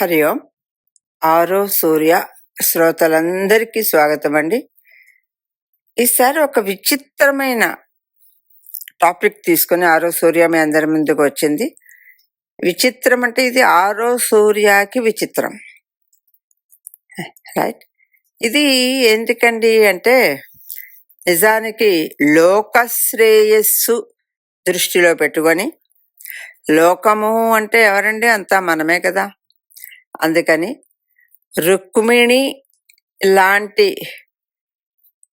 హరి ఓం. ఆరో సూర్య శ్రోతలందరికీ స్వాగతం అండి. ఈసారి ఒక విచిత్రమైన టాపిక్ తీసుకుని ఆరో సూర్య మీ అందరి ముందుకు వచ్చింది. విచిత్రం అంటే ఇది ఆరో సూర్యకి విచిత్రం, రైట్? ఇది ఎందుకండి అంటే నిజానికి లోకశ్రేయస్సు దృష్టిలో పెట్టుకొని, లోకము అంటే ఎవరండి? అంతా మనమే కదా. అందుకని రుక్మిణి లాంటి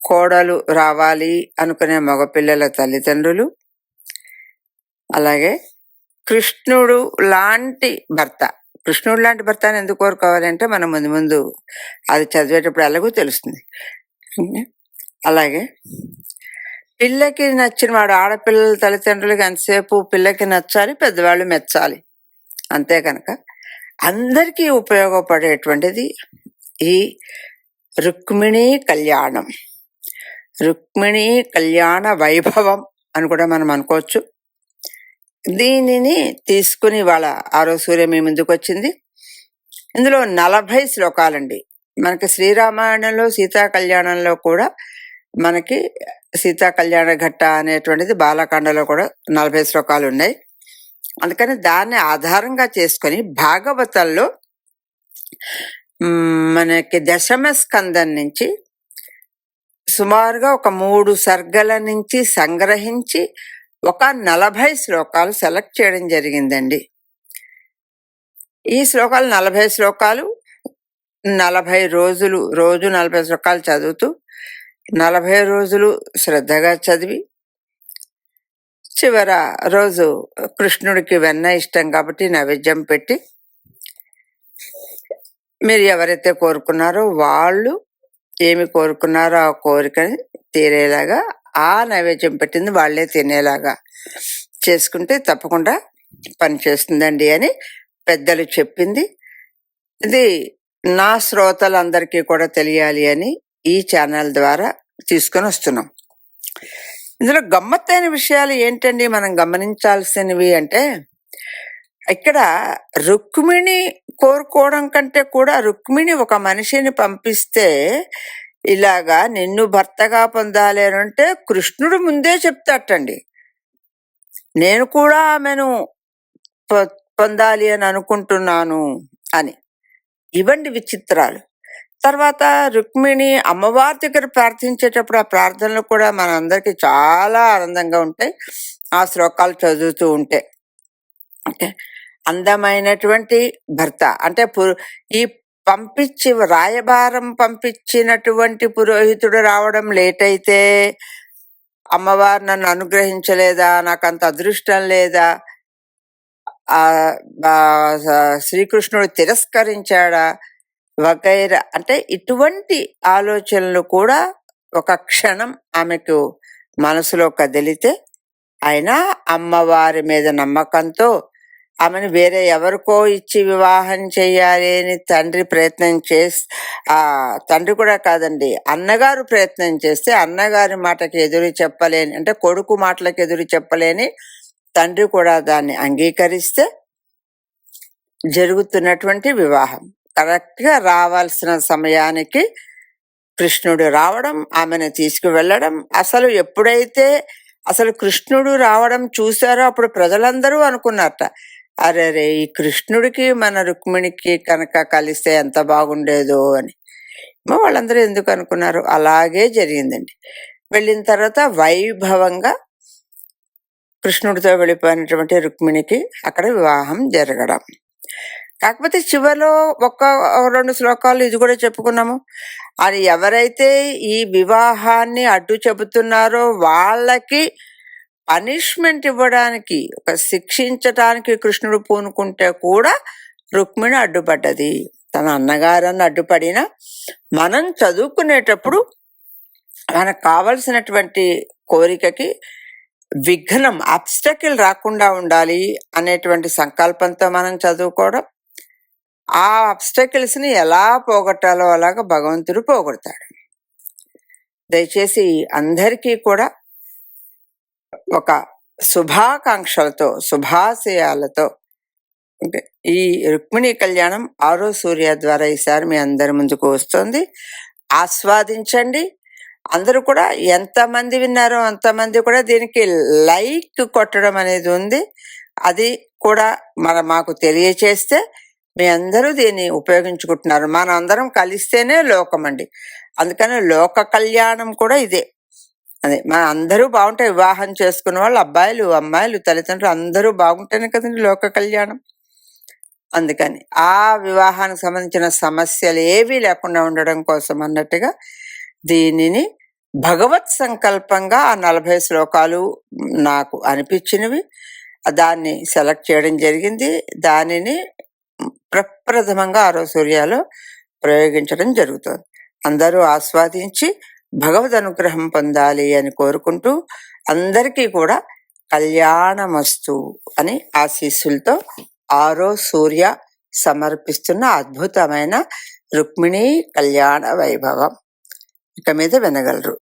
కోడలు రావాలి అనుకునే మగపిల్లల తల్లిదండ్రులు, అలాగే కృష్ణుడు లాంటి భర్త. కృష్ణుడు లాంటి భర్త అని ఎందుకు కోరుకోవాలంటే మనం ముందు ముందు అది చదివేటప్పుడు ఎలాగో తెలుస్తుంది. అలాగే పిల్లకి నచ్చిన వాడు, ఆడపిల్లల తల్లిదండ్రులకి ఎంతసేపు పిల్లకి నచ్చాలి, పెద్దవాళ్ళు మెచ్చాలి. అంతే కనుక అందరికీ ఉపయోగపడేటువంటిది ఈ రుక్మిణీ కళ్యాణం, రుక్మిణీ కళ్యాణ వైభవం అని కూడా మనం అనుకోవచ్చు. దీనిని తీసుకుని వాళ్ళ ఆరో సూర్య మీ ముందుకు వచ్చింది. ఇందులో 40 శ్లోకాలండి. మనకి శ్రీరామాయణంలో సీతా కళ్యాణంలో కూడా మనకి సీతా కళ్యాణ ఘట్ట అనేటువంటిది బాలకాండలో కూడా 40 శ్లోకాలు ఉన్నాయి. అందుకని దాన్ని ఆధారంగా చేసుకొని భాగవతంలో మనకి దశమ స్కందం నుంచి సుమారుగా ఒక 3 సర్గల నుంచి సంగ్రహించి ఒక 40 శ్లోకాలు సెలెక్ట్ చేయడం జరిగిందండి. ఈ శ్లోకాలు 40 శ్లోకాలు 40 రోజులు, రోజు 40 శ్లోకాలు చదువుతూ 40 రోజులు శ్రద్ధగా చదివి చివర రోజు కృష్ణుడికి వెన్న ఇష్టం కాబట్టి నైవేద్యం పెట్టి, మీరు ఎవరైతే కోరుకున్నారో వాళ్ళు ఏమి కోరుకున్నారో ఆ కోరికని తీరేలాగా ఆ నైవేద్యం పెట్టింది వాళ్ళే తినేలాగా చేసుకుంటే తప్పకుండా పని చేస్తుందండి అని పెద్దలు చెప్పింది. ఇది నా శ్రోతలందరికీ కూడా తెలియాలి అని ఈ ఛానల్ ద్వారా తీసుకొని వస్తున్నాం. ఇందులో గమ్మత్తైన విషయాలు ఏంటండి మనం గమనించాల్సినవి అంటే, ఇక్కడ రుక్మిణి కోరుకోవడం కంటే కూడా రుక్మిణి ఒక మనిషిని పంపిస్తే ఇలాగా నిన్ను భర్తగా పొందాలి అని అంటే కృష్ణుడు ముందే చెప్తాటండి, నేను కూడా ఆమెను పొందాలి అని అనుకుంటున్నాను అని. ఇవండి విచిత్రాలు. తర్వాత రుక్మిణి అమ్మవారి దగ్గర ప్రార్థించేటప్పుడు ఆ ప్రార్థనలు కూడా మనందరికీ చాలా ఆనందంగా ఉంటాయి ఆ శ్లోకాలు చదువుతూ ఉంటే. ఓకే, అందమైనటువంటి భర్త అంటే ఈ రాయబారం పంపించినటువంటి పురోహితుడు రావడం లేట్ అయితే, అమ్మవారు నన్ను అనుగ్రహించలేదా, నాకు అంత అదృష్టం లేదా, శ్రీకృష్ణుడు తిరస్కరించాడా వగైరా, అంటే ఇటువంటి ఆలోచనలు కూడా ఒక క్షణం ఆమెకు మనసులో కదిలితే, అయినా అమ్మవారి మీద నమ్మకంతో ఆమెను వేరే ఎవరికో ఇచ్చి వివాహం చేయాలి అని తండ్రి ప్రయత్నం తండ్రి కూడా కాదండి, అన్నగారు ప్రయత్నం చేస్తే అన్నగారి మాటకి ఎదురు చెప్పలేని, అంటే కొడుకు మాటలకు ఎదురు చెప్పలేని తండ్రి కూడా దాన్ని అంగీకరిస్తే జరుగుతున్నటువంటి వివాహం. కరెక్ట్గా రావాల్సిన సమయానికి కృష్ణుడు రావడం, ఆమెను తీసుకువెళ్ళడం. అసలు ఎప్పుడైతే కృష్ణుడు రావడం చూశారో అప్పుడు ప్రజలందరూ అనుకున్నారట, అరే ఈ కృష్ణుడికి మన రుక్మిణికి కనుక కలిస్తే ఎంత బాగుండేదో అని. వాళ్ళందరూ ఎందుకు అనుకున్నారు? అలాగే జరిగిందండి. వెళ్ళిన తర్వాత వైభవంగా కృష్ణుడితో వెళ్ళిపోయినటువంటి రుక్మిణికి అక్కడ వివాహం జరగడం. కాకపోతే చివరిలో 1-2 శ్లోకాలు ఇది కూడా చెప్పుకున్నాము. అది ఎవరైతే ఈ వివాహాన్ని అడ్డు చెబుతున్నారో వాళ్ళకి పనిష్మెంట్ ఇవ్వడానికి, శిక్షించడానికి కృష్ణుడు పూనుకుంటే కూడా రుక్మిణి అడ్డుపడ్డది. తన అన్నగారని అడ్డుపడినా మనం చదువుకునేటప్పుడు మనకు కావలసినటువంటి కోరికకి విఘ్నం, అబ్స్టకిల్ రాకుండా ఉండాలి అనేటువంటి సంకల్పంతో మనం చదువుకోవడం, ఆ అబ్స్టకిల్స్ ని ఎలా పోగొట్టాలో అలాగా భగవంతుడు పోగొడతాడు. దయచేసి అందరికీ కూడా ఒక శుభాకాంక్షలతో, శుభాశయాలతో అంటే ఈ రుక్మిణీ కళ్యాణం 6వ సూర్య ద్వారా ఈసారి మీ అందరి ముందుకు వస్తుంది. ఆస్వాదించండి. అందరూ కూడా ఎంతమంది విన్నారో అంతమంది కూడా దీనికి లైక్ కొట్టడం అనేది ఉంది. అది కూడా మాకు తెలియచేస్తే మీ అందరూ దీన్ని ఉపయోగించుకుంటున్నారు. మన అందరం కలిస్తేనే లోకం అండి. అందుకని లోక కళ్యాణం కూడా ఇదే. అదే మన అందరూ బాగుంటే, వివాహం చేసుకున్న వాళ్ళు అబ్బాయిలు అమ్మాయిలు తల్లిదండ్రులు అందరూ బాగుంటేనే కదండి లోక కళ్యాణం. అందుకని ఆ వివాహానికి సంబంధించిన సమస్యలు ఏవీ లేకుండా ఉండడం కోసం అన్నట్టుగా దీనిని భగవత్ సంకల్పంగా ఆ 40 శ్లోకాలు నాకు అనిపించినవి దాన్ని సెలెక్ట్ చేయడం జరిగింది. దానిని ప్రప్రథమంగా 6వ సూర్యాలో ప్రయోగించడం జరుగుతుంది. అందరూ ఆస్వాదించి భగవద్ అనుగ్రహం పొందాలి అని కోరుకుంటూ అందరికీ కూడా కళ్యాణమస్తు అని ఆశీస్సులతో 6వ సూర్య సమర్పిస్తున్న అద్భుతమైన రుక్మిణీ కళ్యాణ వైభవం ఇక మీద వినగలరు.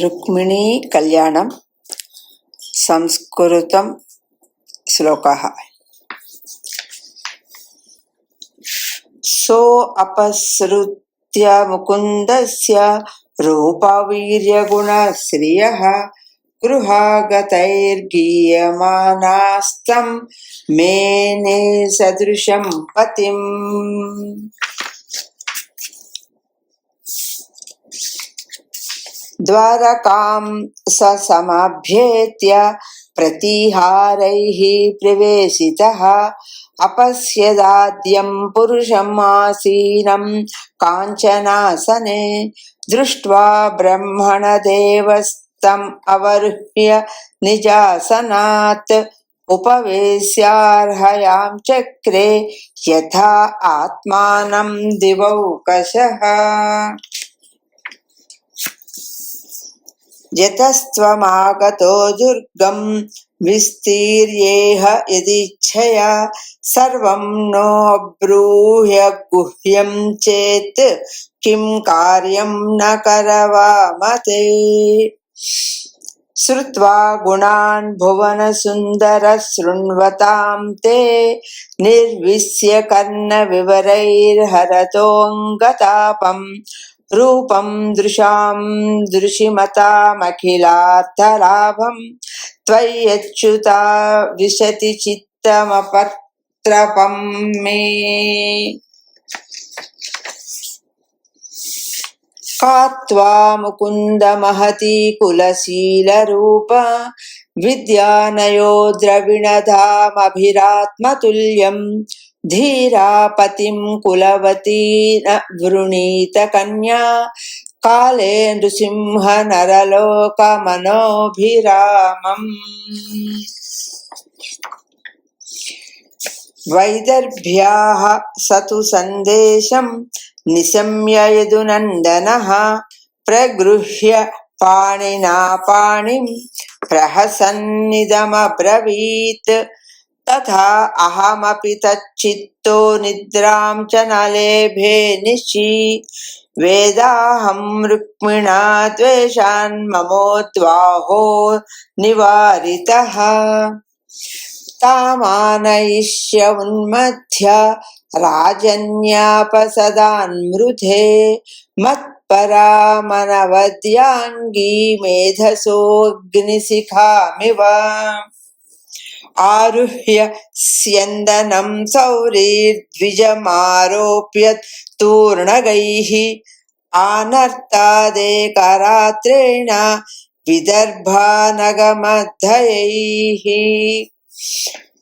రుక్మిణీ కళ్యాణం సంస్కృతం శ్లోకః. సో అపసృత్య ముకుందస్య రూపవీర్యగుణ శ్రియః గృహాగతైర్గీయమానాస్తం మేనే సదృశం పతిం. ద్వారకాం సమాభ్యేత్య ప్రతిహారైః ప్రవేశితః అపశ్యదాద్యం పురుషం ఆసీనం కాంచనాసనే దృష్ట్వా బ్రహ్మణ దేవస్తం అవరుహ్య నిజాసనాత్ ఉపవేశ్యార్హయాం చక్రే యథా ఆత్మానం దివౌకశః. యతస్త్వమాగతో దుర్గం విస్తీర్యేహ యదిచ్ఛయా సర్వం నోబ్రూహ్య గుహ్యం చేత్ కిం కార్యం న కరవామతే. శ్రుత్వా గుణాన్ భువన సుందర శృణ్వతాం తే నిర్విశ్య కర్ణ వివరైర్హరతోంగతాపం రూపం దృశాం దృశిమతామఖిలార్థలాభం త్వయ్యచ్యుతా విశతి చిత్తమపత్రపం మే. కాత్వా ముకుంద మహతి కులశీలరూప విద్యానయో ద్రవిణధామభిరాత్మతుల్యం ధీరాపతిం కులవతీ వృణీత కన్యా కాలే నృసింహ నరలోకమనోభిరామం. వైదర్భ్యాః సతు సందేశం నిశమ్య యదునందనః ప్రగృహ్య పాణినా పాణిం ప్రహసన్నిదమబ్రవీత్ తథా అహమపి తచ్చిత్తో నిద్రాం చ నలేభే నిశి వేదాహం రుక్మిణా ద్వేషాన్ మమోద్వాహో నివారితః. తామానయిష్య ఉన్మథ్య రాజన్యాపసదాన్మృధే మత్పరామనవద్యాంగీ మేధసోऽగ్నిశిఖామివ. ఆరుహ్య స్యందనం సౌరీర్ద్విజమారోప్య తూర్ణగైః ఆనర్తాదేకరాత్రేణ విదర్భానగమద్ధయైః.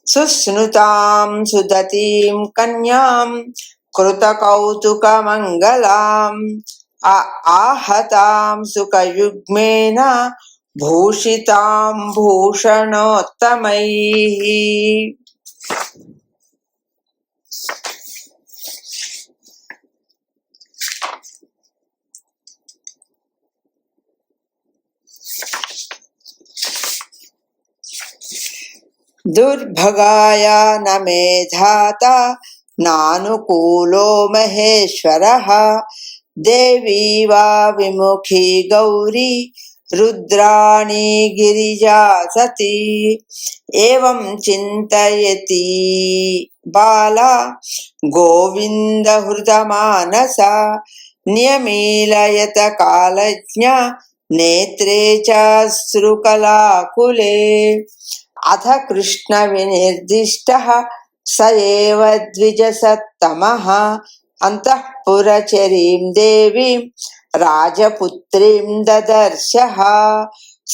సుస్నుతాం సుదతీం కన్యాం కృతకౌతుకమంగళాం ఆహతాం సుఖయుగ్మేన భూషితాం భూషణోత్తమైః. దుర్భగాయ న మే ధాతా నానుకూలో మహేశ్వరః దేవీ వా విముఖీ గౌరీ रुद्राणी गिरिजा सती एवं चिन्तयति बाला गोविन्दहृतमानसा नियमीलयत कालज्ञा नेत्रे चाश्रुकलाकुले अथ कृष्णविनिर्दिष्टः स एव द्विजसत्तमः अन्तःपुरचरीं देवीं राजपुत्रीं ददर्शः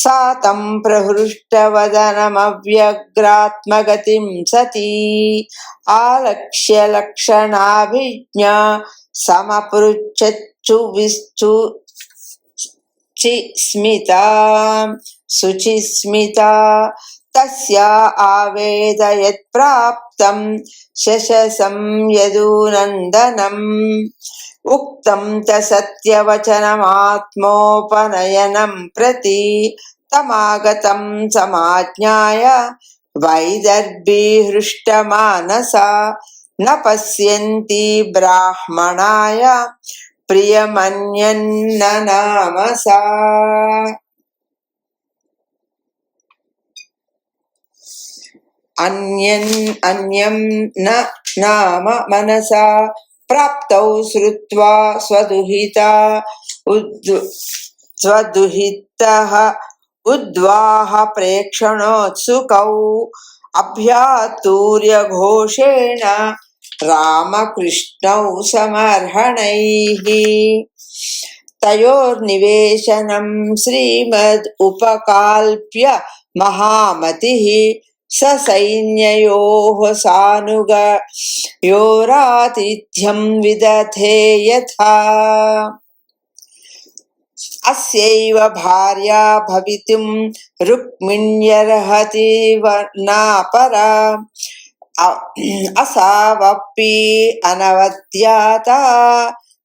सा तं प्रहृष्टवदनमव्यग्रात्मगतिं सती आलक्ष्य लक्षणाभिज्ञा समपृच्छच्चुविश्चुचिस्मिता शुचिस्मिता तस्या आवेदयत् प्राप्तं शशसं यदुनन्दनम् उक्तं च सत्यवचनमात्मोपनयनं प्रति तमागतं समाज्ञाय वैदर्भी हृष्टमानसा न पश्यन्ति ब्राह्मणाय प्रियमन्यन्न नामसा। अन्यं न नाम मनसा प्राप्तौ श्रुत्वा स्वदुहितः उद्वाह प्रेक्षणोत्सुकौ अभ्यातूर्य घोषेण रामकृष्णौ समर्हणैः तयोर्निवेशनं श्रीमद् उपकाल्प्य महामतिः ससैन्ययोः सानुगयोरातिथ्यं विदधे यथा अस्यैव भार्या भवितुं रुक्मिण्यर्हति नापरा असावपि अनवद्याता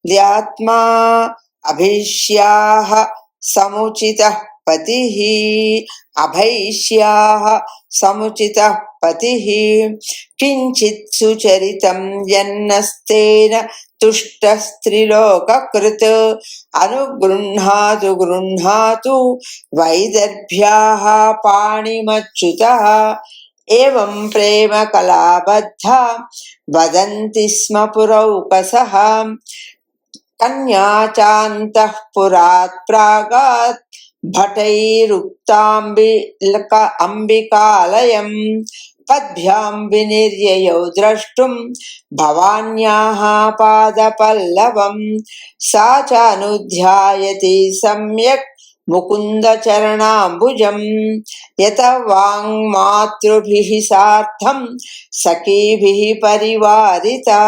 ध्यात्मा अभिष्याः समुचितः पतिः अभैष्याः समुचितः पतिः किञ्चित् सुचरितं यन्नस्तेन तुष्टस्त्रिलोककृत् अनुगृह्णातु गृह्णातु वैदर्भ्याः पाणिमच्युतः एवं प्रेम कलाबद्धा वदन्ति स्म पुरौकसः कन्या चान्तःपुरात् प्रागात् भटैरुक्ताम्बिकालयं पद्भ्यां विनिर्ययौ द्रष्टुं भवान्याः पादपल्लवं सा चानुध्यायति सम्यक् मुकुन्दचरणाम्बुजं यत वाङ्मातृभिः सार्धं सखीभिः परिवारिता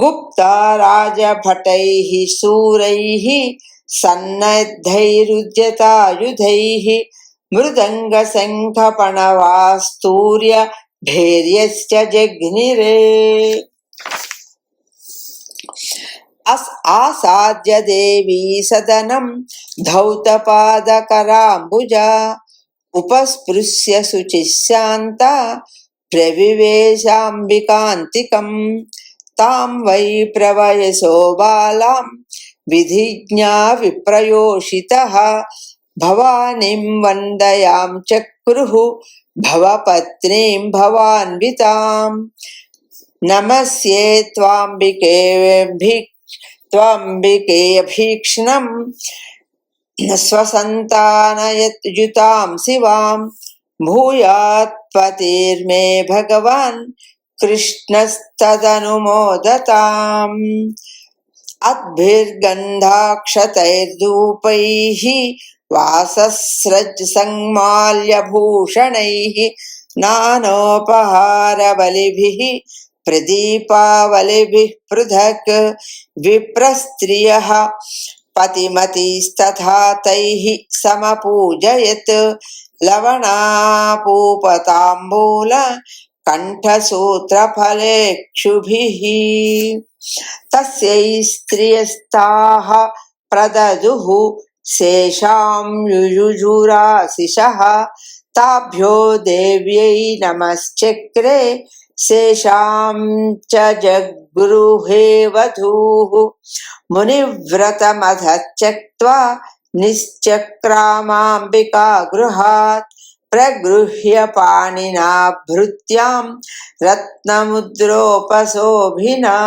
गुप्ता राजभटैः शूरैः सन्नद्धैरुद्यतायुधैः मृदङ्गशङ्खपणवास्तूर्य भैर्यश्च जघ्निरे आसाद्य देवी सदनं धौतपादकराम्बुजा उपस्पृश्य शुचिशान्ता प्रविवेशाम्बिकान्तिकम् तां वै प्रवयसो बालां विधिज्ञा विप्रयोषितः भवानीं वन्दयां चक्रुः भवपत्नीं भवान्विताम् नमस्ये त्वाम्बिकेऽभीक्ष्णं स्वसन्तानयुतां शिवां भूयात् पतिर्मे भगवान् कृष्णस्तदनुमोदताम् अद्भिर्गन्धाक्षतैर्धूपैः वासस्रजसंमाल्यभूषणैः नानोपहारबलिभिः प्रदीपावलिभिः पृथक् विप्रस्त्रियः पतिमतीस्तथा तैः समपूजयत् लवणापूपताम्बूल कण्ठसूत्रफलेक्षुभिः तस्यै स्त्रियस्ताः प्रददुः शेषां युयुजुराशिषः ताभ्यो देव्यै नमश्चक्रे शेषां च जगृहे वधूः मुनिव्रतमथ त्यक्त्वा निश्चक्रामाम्बिका गृहात् प्रगृह्य पाणिना भृत्यां रत्नमुद्रोपशोभिना।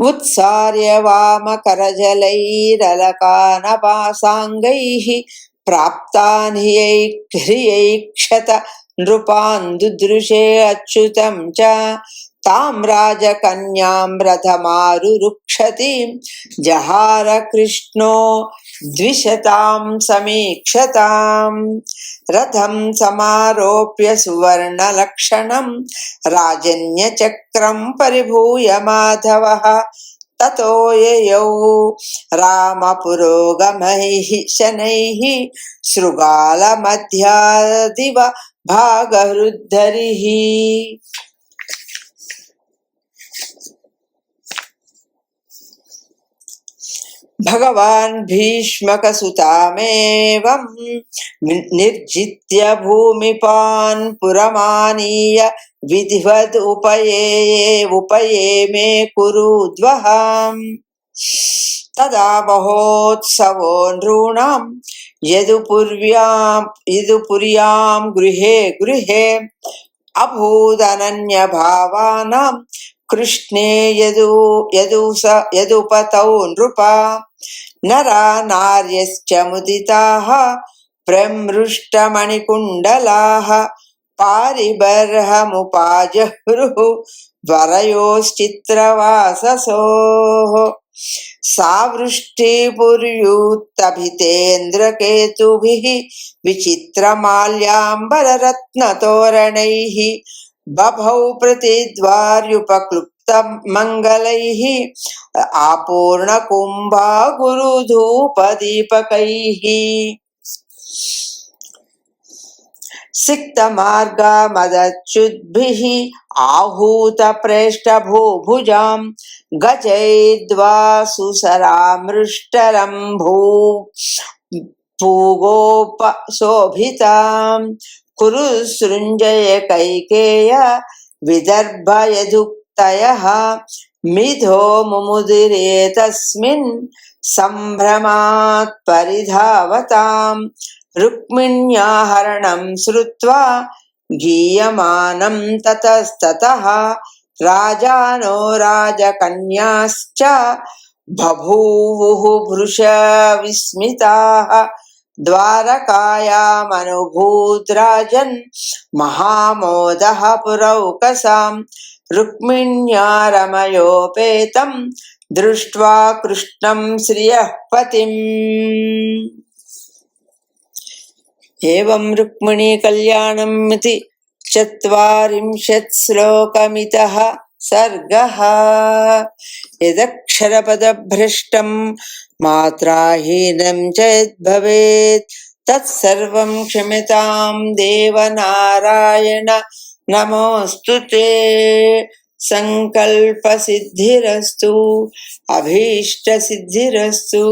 उत्सार्य वामकरजलैरलकानपासाङ्गैः प्राप्तान् ह्रियैक्षत नृपान् दुदृशे अच्युतं च तां राजकन्यां रथमारुरुक्षतीं जहार कृष्णो द्विशतां समीक्षताम्। रथं समारोप्य सुवर्णलक्षणं राजन्यचक्रं परिभूय माधवः ततो ययौ रामपुरोगमैः शनैः शृगालमध्यादिव भागहृद्धरिः। भगवान् भीष्मकसुतामेवं निर्जित्य भूमिपान् पुरमानीय विधिवद् उपयेमे कुरुद्वः। तदा महोत्सवो नॄणां यदुपुर्यां गृहे गृहे अभूदनन्यभावानां कृष्णे यदुपतौ नृपा। नरा नार्यश्च मुदिताः प्रमृष्टमणिकुण्डलाः पारिबर्हमुपाजह्रुः वरयोश्चित्रवाससोः। सावृष्टिपुर्युत्तभितेन्द्रकेतुभिः विचित्रमाल्याम्बररत्नतोरणैः बभौ प्रतिद्वार्युपक्लुप्तमङ्गलैः आपूर्णकुम्भा गुरुधूपदीपकैः। सिक्तमार्गमदच्युद्भिः आहूतप्रेष्ठभूभुजां गजैर्द्वासुसरामृष्टरम्भूगोपशोभितां कुरु सृञ्जय कैकेय विदर्भयदुक्तयः मिथो मुमुदिरे तस्मिन् सम्भ्रमात् परिधावताम्। रुक्मिण्याहरणं श्रुत्वा गीयमानं ततस्ततः राजानो राजकन्याश्च बभूवुः भृशविस्मिताः। द्वारकायामनुभूद्राजन् महामोदः पुरौकसां रुक्मिण्या रमयोपेतं दृष्ट्वा कृष्णं श्रियः पतिम्। एवं रुक्मिणी कल्याणम् इति 40 श्लोकमितः सर्गः। यदक्षरपदभ्रष्टं मात्राहीनं च यद्भवेत् तत्सर्वं क्षम्यतां देवनारायण नमोऽस्तु ते। संकल्पसिद्धिरस्तु अभीष्टसिद्धिरस्तु